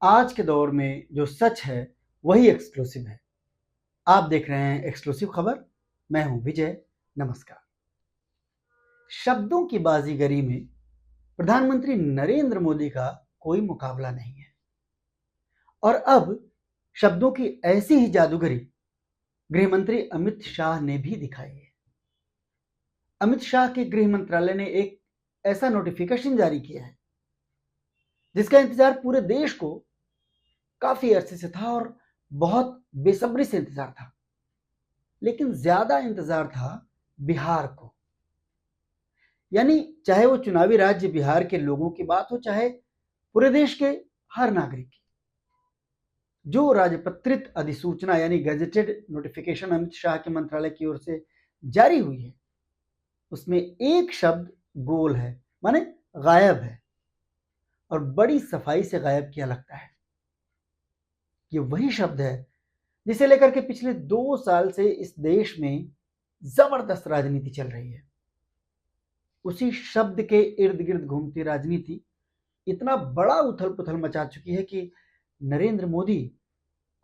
आज के दौर में जो सच है वही एक्सक्लूसिव है। आप देख रहे हैं एक्सक्लूसिव खबर। मैं हूं विजय। नमस्कार। शब्दों की बाजीगरी में प्रधानमंत्री नरेंद्र मोदी का कोई मुकाबला नहीं है और अब शब्दों की ऐसी ही जादूगरी गृहमंत्री अमित शाह ने भी दिखाई है। अमित शाह के गृह मंत्रालय ने एक ऐसा नोटिफिकेशन जारी किया है जिसका इंतजार पूरे देश को काफी अरसे से था और बहुत बेसब्री से इंतजार था, लेकिन ज्यादा इंतजार था बिहार को। यानी चाहे वो चुनावी राज्य बिहार के लोगों की बात हो, चाहे पूरे देश के हर नागरिक की, जो राजपत्रित अधिसूचना यानी गजेटेड नोटिफिकेशन अमित शाह के मंत्रालय की ओर से जारी हुई है, उसमें एक शब्द गोल है, माने गायब है, और बड़ी सफाई से गायब किया लगता है। ये वही शब्द है जिसे लेकर के पिछले 2 साल से इस देश में जबरदस्त राजनीति चल रही है। उसी शब्द के इर्द गिर्द घूमती राजनीति इतना बड़ा उथल पुथल मचा चुकी है कि नरेंद्र मोदी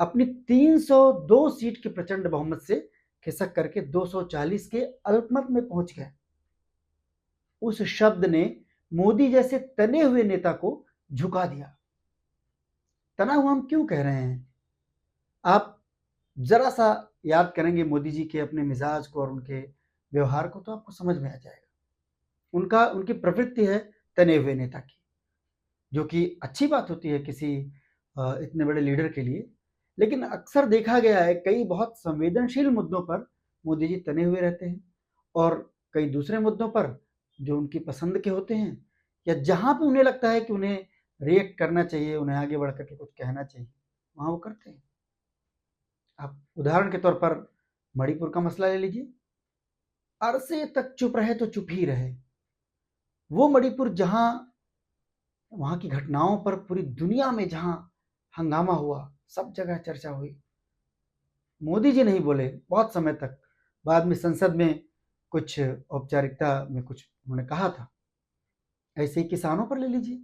अपनी 302 सीट के प्रचंड बहुमत से खिसक करके 240 के अल्पमत में पहुंच गए। उस शब्द ने मोदी जैसे तने हुए नेता को झुका दिया। तना हुआ हम क्यों कह रहे हैं? आप जरा सा याद करेंगे मोदी जी के अपने मिजाज को और उनके व्यवहार को, तो आपको समझ में आ जाएगा। उनकी प्रवृत्ति है तने हुए नेता की, जो कि अच्छी बात होती है किसी इतने बड़े लीडर के लिए। लेकिन अक्सर देखा गया है कई बहुत संवेदनशील मुद्दों पर मोदी जी तने हुए रहते हैं, और कई दूसरे मुद्दों पर जो उनकी पसंद के होते हैं या जहां पे उन्हें लगता है कि उन्हें रिएक्ट करना चाहिए, उन्हें आगे बढ़ करके कुछ कहना चाहिए, वहां वो करते हैं। आप उदाहरण के तौर पर मणिपुर का मसला ले लीजिए। अरसे तक चुप रहे तो चुप ही रहे। वो मणिपुर जहां वहां की घटनाओं पर पूरी दुनिया में जहां हंगामा हुआ, सब जगह चर्चा हुई, मोदी जी नहीं बोले बहुत समय तक। बाद में संसद में कुछ औपचारिकता में कुछ उन्होंने कहा था। ऐसे ही किसानों पर ले लीजिए।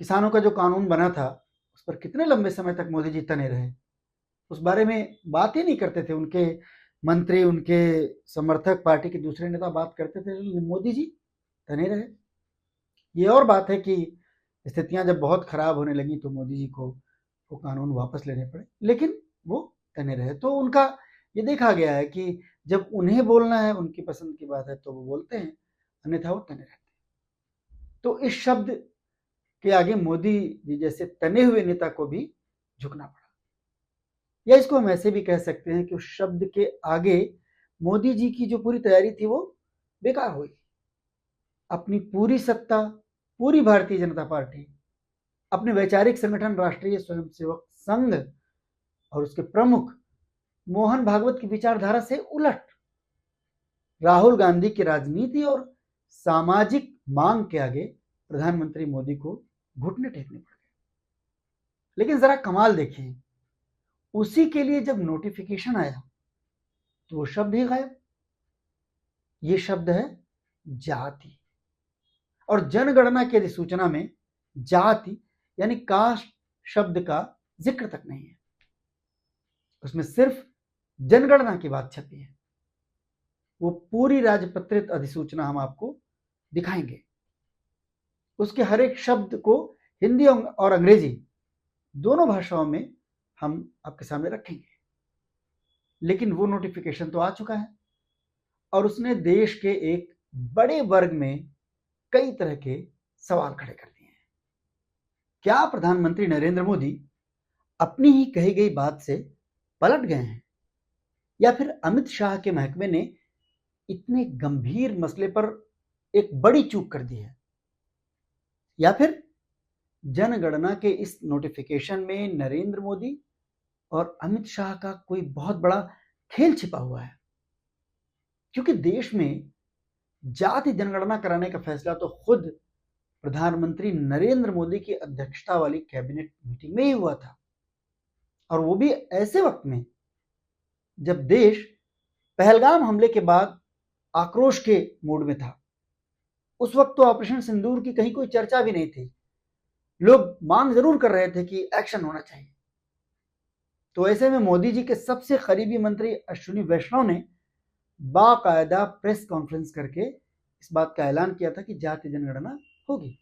किसानों का जो कानून बना था उस पर कितने लंबे समय तक मोदी जी तने रहे, उस बारे में बात ही नहीं करते थे। उनके मंत्री, उनके समर्थक, पार्टी के दूसरे नेता बात करते थे, मोदी जी तने रहे। ये और बात है कि स्थितियां जब बहुत खराब होने लगी तो मोदी जी को वो कानून वापस लेने पड़े, लेकिन वो तने रहे। तो उनका ये देखा गया है कि जब उन्हें बोलना है, उनकी पसंद की बात है, तो वो बोलते हैं, अन्यथा वो तने रहते हैं। तो इस शब्द के आगे मोदी जी जैसे तने हुए नेता को भी झुकना पड़ा, या इसको हम ऐसे भी कह सकते हैं कि उस शब्द के आगे मोदी जी की जो पूरी तैयारी थी वो बेकार हुई। अपनी पूरी सत्ता, पूरी भारतीय जनता पार्टी, अपने वैचारिक संगठन राष्ट्रीय स्वयंसेवक संघ और उसके प्रमुख मोहन भागवत की विचारधारा से उलट राहुल गांधी की राजनीति और सामाजिक मांग के आगे प्रधानमंत्री मोदी को घुटने टेकने पड़ गए। लेकिन जरा कमाल देखिए, उसी के लिए जब नोटिफिकेशन आया तो वो शब्द ही गायब। ये शब्द है जाति, और जनगणना की अधिसूचना में जाति यानी कास्ट शब्द का जिक्र तक नहीं है। उसमें सिर्फ जनगणना की बात छपी है। वो पूरी राजपत्रित अधिसूचना हम आपको दिखाएंगे। उसके हर एक शब्द को हिंदी और अंग्रेजी दोनों भाषाओं में हम आपके सामने रखेंगे। लेकिन वो नोटिफिकेशन तो आ चुका है और उसने देश के एक बड़े वर्ग में कई तरह के सवाल खड़े कर दिए हैं। क्या प्रधानमंत्री नरेंद्र मोदी अपनी ही कही गई बात से पलट गए हैं, या फिर अमित शाह के महकमे ने इतने गंभीर मसले पर एक बड़ी चूक कर दी है, या फिर जनगणना के इस नोटिफिकेशन में नरेंद्र मोदी और अमित शाह का कोई बहुत बड़ा खेल छिपा हुआ है। क्योंकि देश में जाति जनगणना कराने का फैसला तो खुद प्रधानमंत्री नरेंद्र मोदी की अध्यक्षता वाली कैबिनेट मीटिंग में ही हुआ था, और वो भी ऐसे वक्त में जब देश पहलगाम हमले के बाद आक्रोश के मूड में था। उस वक्त तो ऑपरेशन सिंदूर की कहीं कोई चर्चा भी नहीं थी। लोग मांग जरूर कर रहे थे कि एक्शन होना चाहिए। तो ऐसे में मोदी जी के सबसे करीबी मंत्री अश्विनी वैष्णव ने बाकायदा प्रेस कॉन्फ्रेंस करके इस बात का ऐलान किया था कि जाति जनगणना होगी।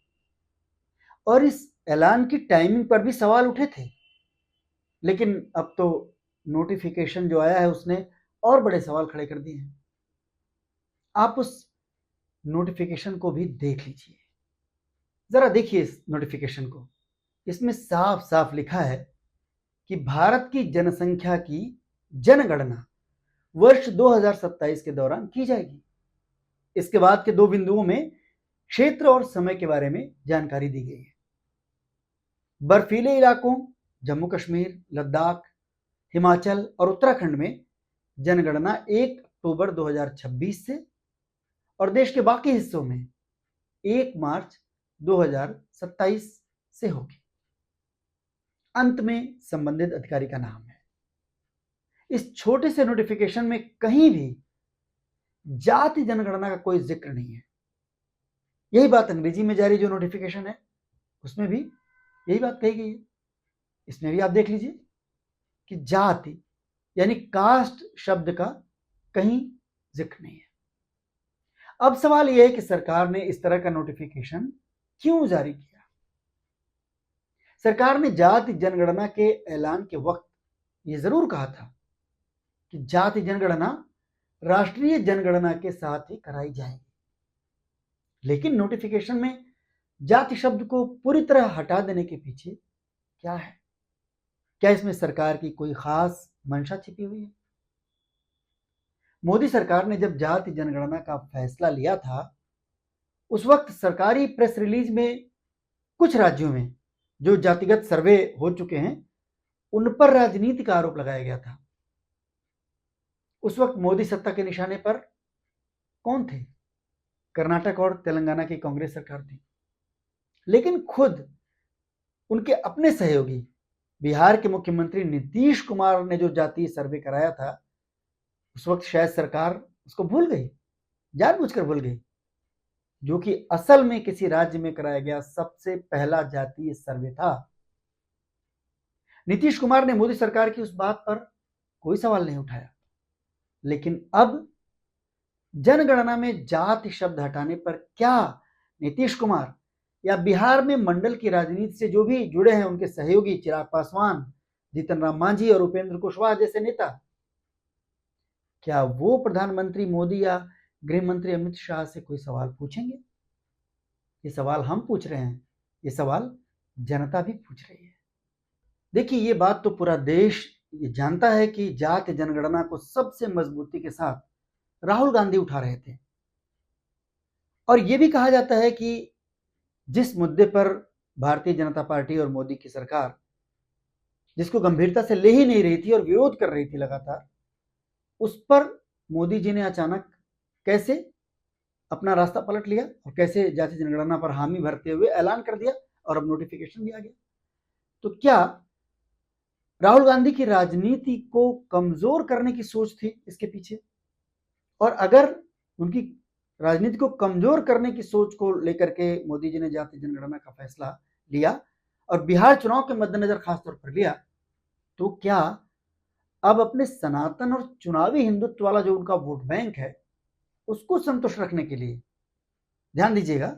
और इस ऐलान की टाइमिंग पर भी सवाल उठे थे, लेकिन अब तो नोटिफिकेशन जो आया है उसने और बड़े सवाल खड़े कर दिए हैं। आप उस नोटिफिकेशन को भी देख लीजिए, जरा देखिए इस नोटिफिकेशन को। इसमें साफ साफ लिखा है कि भारत की जनसंख्या की जनगणना वर्ष 2027 के दौरान की जाएगी। इसके बाद के 2 बिंदुओं में क्षेत्र और समय के बारे में जानकारी दी गई है। बर्फीले इलाकों जम्मू कश्मीर, लद्दाख, हिमाचल और उत्तराखंड में जनगणना 1 अक्टूबर 2026 से और देश के बाकी हिस्सों में 1 मार्च 2027 से होगी। अंत में संबंधित अधिकारी का नाम है। इस छोटे से नोटिफिकेशन में कहीं भी जाति जनगणना का कोई जिक्र नहीं है। यही बात अंग्रेजी में जारी जो नोटिफिकेशन है उसमें भी यही बात कही गई है। इसमें भी आप देख लीजिए कि जाति यानी कास्ट शब्द का कहीं जिक्र नहीं है। अब सवाल यह है कि सरकार ने इस तरह का नोटिफिकेशन क्यों जारी किया। सरकार ने जाति जनगणना के ऐलान के वक्त यह जरूर कहा था कि जाति जनगणना राष्ट्रीय जनगणना के साथ ही कराई जाएगी, लेकिन नोटिफिकेशन में जाति शब्द को पूरी तरह हटा देने के पीछे क्या है? क्या इसमें सरकार की कोई खास मंशा छिपी हुई है? मोदी सरकार ने जब जाति जनगणना का फैसला लिया था उस वक्त सरकारी प्रेस रिलीज में कुछ राज्यों में जो जातिगत सर्वे हो चुके हैं उन पर राजनीति का आरोप लगाया गया था। उस वक्त मोदी सत्ता के निशाने पर कौन थे? कर्नाटक और तेलंगाना की कांग्रेस सरकार थी। लेकिन खुद उनके अपने सहयोगी बिहार के मुख्यमंत्री नीतीश कुमार ने जो जातीय सर्वे कराया था उस वक्त शायद सरकार उसको भूल गई, जानबूझकर भूल गई, जो कि असल में किसी राज्य में कराया गया सबसे पहला जातीय सर्वे था। नीतीश कुमार ने मोदी सरकार की उस बात पर कोई सवाल नहीं उठाया, लेकिन अब जनगणना में जाति शब्द हटाने पर क्या नीतीश कुमार या बिहार में मंडल की राजनीति से जो भी जुड़े हैं उनके सहयोगी चिराग पासवान, जीतन राम मांझी और उपेंद्र कुशवाहा जैसे नेता, क्या वो प्रधानमंत्री मोदी या गृह मंत्री अमित शाह से कोई सवाल पूछेंगे? ये सवाल हम पूछ रहे हैं, ये सवाल जनता भी पूछ रही है। देखिए, ये बात तो पूरा देश ये जानता है कि जाति जनगणना को सबसे मजबूती के साथ राहुल गांधी उठा रहे थे। और ये भी कहा जाता है कि जिस मुद्दे पर भारतीय जनता पार्टी और मोदी की सरकार जिसको गंभीरता से ले ही नहीं रही थी और विरोध कर रही थी लगातार, उस पर मोदी जी ने अचानक कैसे अपना रास्ता पलट लिया और कैसे जाति जनगणना पर हामी भरते हुए ऐलान कर दिया और अब नोटिफिकेशन भी आ गया। तो क्या राहुल गांधी की राजनीति को कमजोर करने की सोच थी इसके पीछे? और अगर उनकी राजनीति को कमजोर करने की सोच को लेकर के मोदी जी ने जाति जनगणना का फैसला लिया और बिहार चुनाव के मद्देनजर खासतौर पर लिया, तो क्या अब अपने सनातन और चुनावी हिंदुत्व वाला जो उनका वोट बैंक है उसको संतुष्ट रखने के लिए, ध्यान दीजिएगा,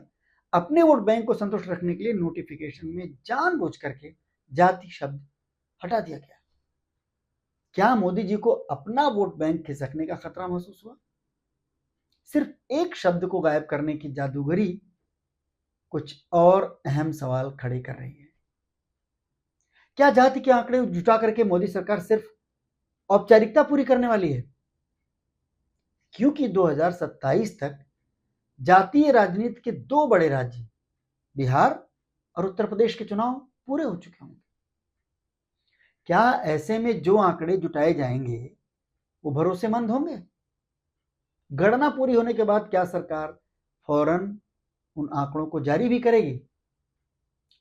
अपने वोट बैंक को संतुष्ट रखने के लिए नोटिफिकेशन में जानबूझ करके जाति शब्द हटा दिया गया? क्या मोदी जी को अपना वोट बैंक खिसकने का खतरा महसूस हुआ? सिर्फ एक शब्द को गायब करने की जादूगरी कुछ और अहम सवाल खड़े कर रही है। क्या जाति के आंकड़े जुटा करके मोदी सरकार सिर्फ औपचारिकता पूरी करने वाली है? क्योंकि 2027 तक जातीय राजनीति के 2 बड़े राज्य बिहार और उत्तर प्रदेश के चुनाव पूरे हो चुके होंगे। क्या ऐसे में जो आंकड़े जुटाए जाएंगे वो भरोसेमंद होंगे? गणना पूरी होने के बाद क्या सरकार फौरन उन आंकड़ों को जारी भी करेगी?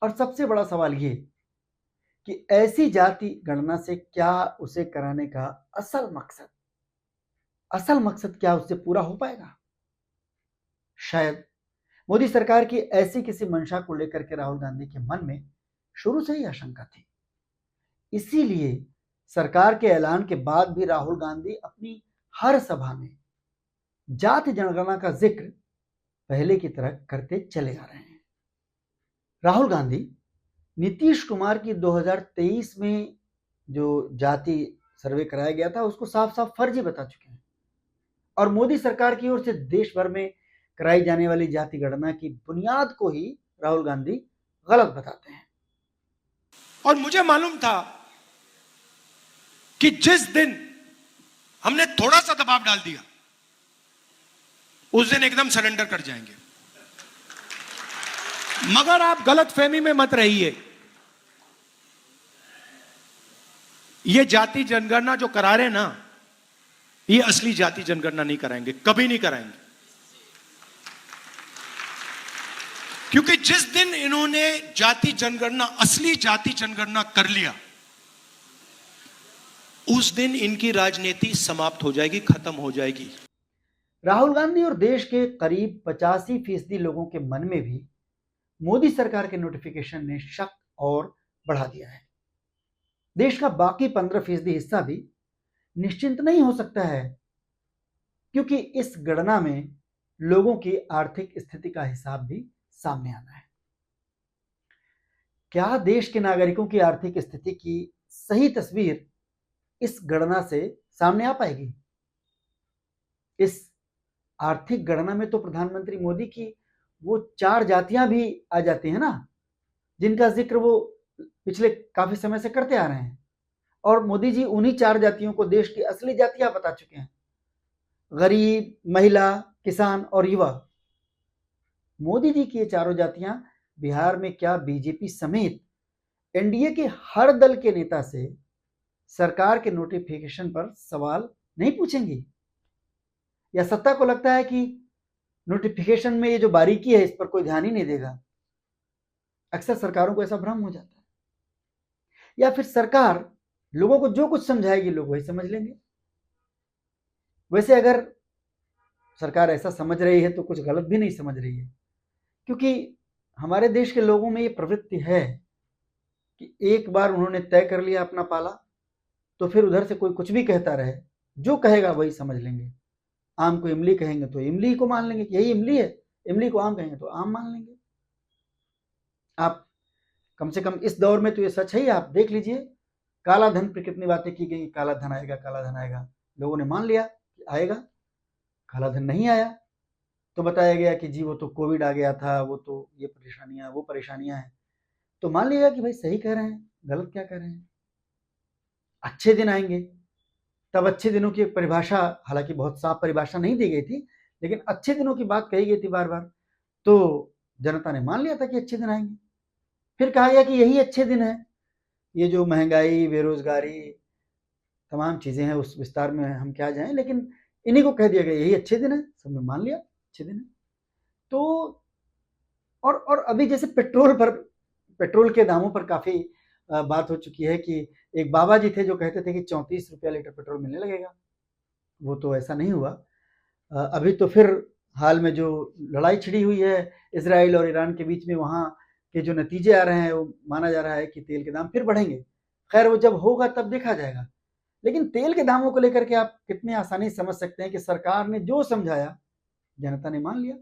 और सबसे बड़ा सवाल ये कि ऐसी जाति गणना से क्या उसे कराने का असल मकसद क्या उससे पूरा हो पाएगा? शायद मोदी सरकार की ऐसी किसी मंशा को लेकर के राहुल गांधी के मन में शुरू से ही आशंका थी। इसीलिए सरकार के ऐलान के बाद भी राहुल गांधी अपनी हर सभा में जाति जनगणना का जिक्र पहले की तरह करते चले आ रहे हैं। राहुल गांधी नीतीश कुमार की 2023 में जो जाति सर्वे कराया गया था उसको साफ साफ फर्जी बता चुके हैं और मोदी सरकार की ओर से देश भर में कराई जाने वाली जाति गणना की बुनियाद को ही राहुल गांधी गलत बताते हैं। और मुझे मालूम था कि जिस दिन हमने थोड़ा सा दबाव डाल दिया उस दिन एकदम सरेंडर कर जाएंगे। मगर आप गलतफहमी में मत रहिए। ये जाति जनगणना जो करा रहे ना, ये असली जाति जनगणना नहीं कराएंगे, कभी नहीं कराएंगे। क्योंकि जिस दिन इन्होंने जाति जनगणना, असली जाति जनगणना कर लिया, उस दिन इनकी राजनीति समाप्त हो जाएगी, खत्म हो जाएगी। राहुल गांधी और देश के करीब 85% लोगों के मन में भी मोदी सरकार के नोटिफिकेशन ने शक और बढ़ा दिया है। देश का बाकी 15% हिस्सा भी निश्चिंत नहीं हो सकता है, क्योंकि इस गणना में लोगों की आर्थिक स्थिति का हिसाब भी सामने आना है। क्या देश के नागरिकों की आर्थिक स्थिति की सही तस्वीर इस गणना से सामने आ पाएगी? इस आर्थिक गणना में तो प्रधानमंत्री मोदी की वो 4 जातियां भी आ जाती हैं ना, जिनका जिक्र वो पिछले काफी समय से करते आ रहे हैं। और मोदी जी उन्हीं 4 जातियों को देश की असली जातियां बता चुके हैं: गरीब, महिला, किसान और युवा। मोदी जी की ये चारों जातियां बिहार में क्या बीजेपी समेत एनडीए के हर दल के नेता से सरकार के नोटिफिकेशन पर सवाल नहीं पूछेंगी? या सत्ता को लगता है कि नोटिफिकेशन में ये जो बारीकी है इस पर कोई ध्यान ही नहीं देगा? अक्सर सरकारों को ऐसा भ्रम हो जाता है। या फिर सरकार लोगों को जो कुछ समझाएगी लोग वही समझ लेंगे। वैसे अगर सरकार ऐसा समझ रही है तो कुछ गलत भी नहीं समझ रही है, क्योंकि हमारे देश के लोगों में ये प्रवृत्ति है कि एक बार उन्होंने तय कर लिया अपना पाला तो फिर उधर से कोई कुछ भी कहता रहे, जो कहेगा वही समझ लेंगे। आम को इमली कहेंगे तो इमली को मान लेंगे कि यही इमली है, इमली को आम कहेंगे तो आम मान लेंगे। आप कम से कम इस दौर में तो ये सच है, आप देख लीजिए काला धन पर कितनी बातें की गई, काला धन आएगा, काला धन आएगा। लोगों ने मान लिया कि आएगा, काला धन नहीं आया तो बताया गया कि जी वो तो कोविड आ गया था, वो तो ये परेशानियां, वो परेशानियां हैं। तो मान लिया कि भाई सही कह रहे हैं, गलत क्या कह रहे हैं। अच्छे दिन आएंगे, तब अच्छे दिनों की एक परिभाषा, हालांकि बहुत साफ परिभाषा नहीं दी गई थी, लेकिन अच्छे दिनों की बात कही गई थी बार बार, तो जनता ने मान लिया था कि अच्छे दिन आएंगे। फिर कहा गया कि यही अच्छे दिन है, ये जो महंगाई, बेरोजगारी, तमाम चीजें हैं उस विस्तार में हम क्या जाएं, लेकिन इन्हीं को कह दिया गया यही अच्छे दिन है, सबने मान लिया अच्छे दिन है। तो और अभी जैसे पेट्रोल के दामों पर काफी बात हो चुकी है कि एक बाबा जी थे जो कहते थे कि 34 रुपया लीटर पेट्रोल मिलने लगेगा। वो तो ऐसा नहीं हुआ। अभी तो फिर हाल में जो लड़ाई छिड़ी हुई है इजराइल और ईरान के बीच में, वहाँ के जो नतीजे आ रहे हैं वो माना जा रहा है कि तेल के दाम फिर बढ़ेंगे। खैर वो जब होगा तब देखा जाएगा। लेकिन तेल के दामों को लेकर के आप कितनी आसानी समझ सकते हैं कि सरकार ने जो समझाया जनता ने मान लिया।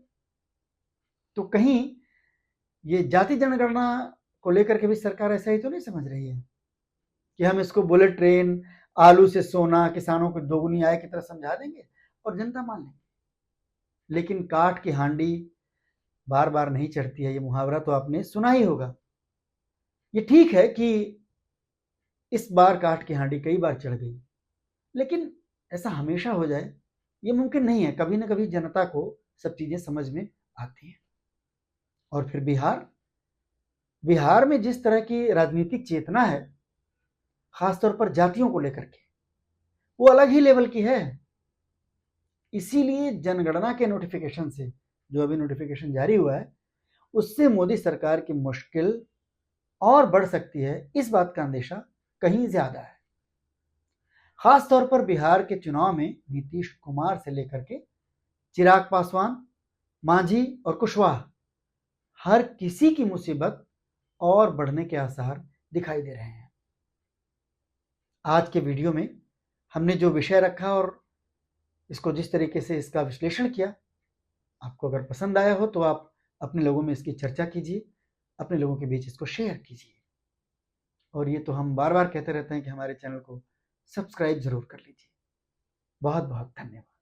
तो कहीं ये जाति जनगणना को लेकर के भी सरकार ऐसा ही तो नहीं समझ रही है कि हम इसको बुलेट ट्रेन, आलू से सोना, किसानों को दोगुनी आय की तरह समझा देंगे और जनता मान लेंगे। लेकिन काठ की हांडी बार बार नहीं चढ़ती है, ये मुहावरा तो आपने सुना ही होगा। ये ठीक है कि इस बार काठ की हांडी कई बार चढ़ गई, लेकिन ऐसा हमेशा हो जाए ये मुमकिन नहीं है। कभी ना कभी जनता को सब चीजें समझ में आती हैं। और फिर बिहार में जिस तरह की राजनीतिक चेतना है, खासतौर पर जातियों को लेकर के, वो अलग ही लेवल की है। इसीलिए जनगणना के नोटिफिकेशन से, जो अभी नोटिफिकेशन जारी हुआ है, उससे मोदी सरकार की मुश्किल और बढ़ सकती है, इस बात का अंदेशा कहीं ज्यादा है। खासतौर पर बिहार के चुनाव में नीतीश कुमार से लेकर के चिराग पासवान, मांझी और कुशवाहा, हर किसी की मुसीबत और बढ़ने के आसार दिखाई दे रहे हैं। आज के वीडियो में हमने जो विषय रखा और इसको जिस तरीके से इसका विश्लेषण किया, आपको अगर पसंद आया हो तो आप अपने लोगों में इसकी चर्चा कीजिए, अपने लोगों के बीच इसको शेयर कीजिए। और ये तो हम बार बार कहते रहते हैं कि हमारे चैनल को सब्सक्राइब जरूर कर लीजिए। बहुत बहुत धन्यवाद।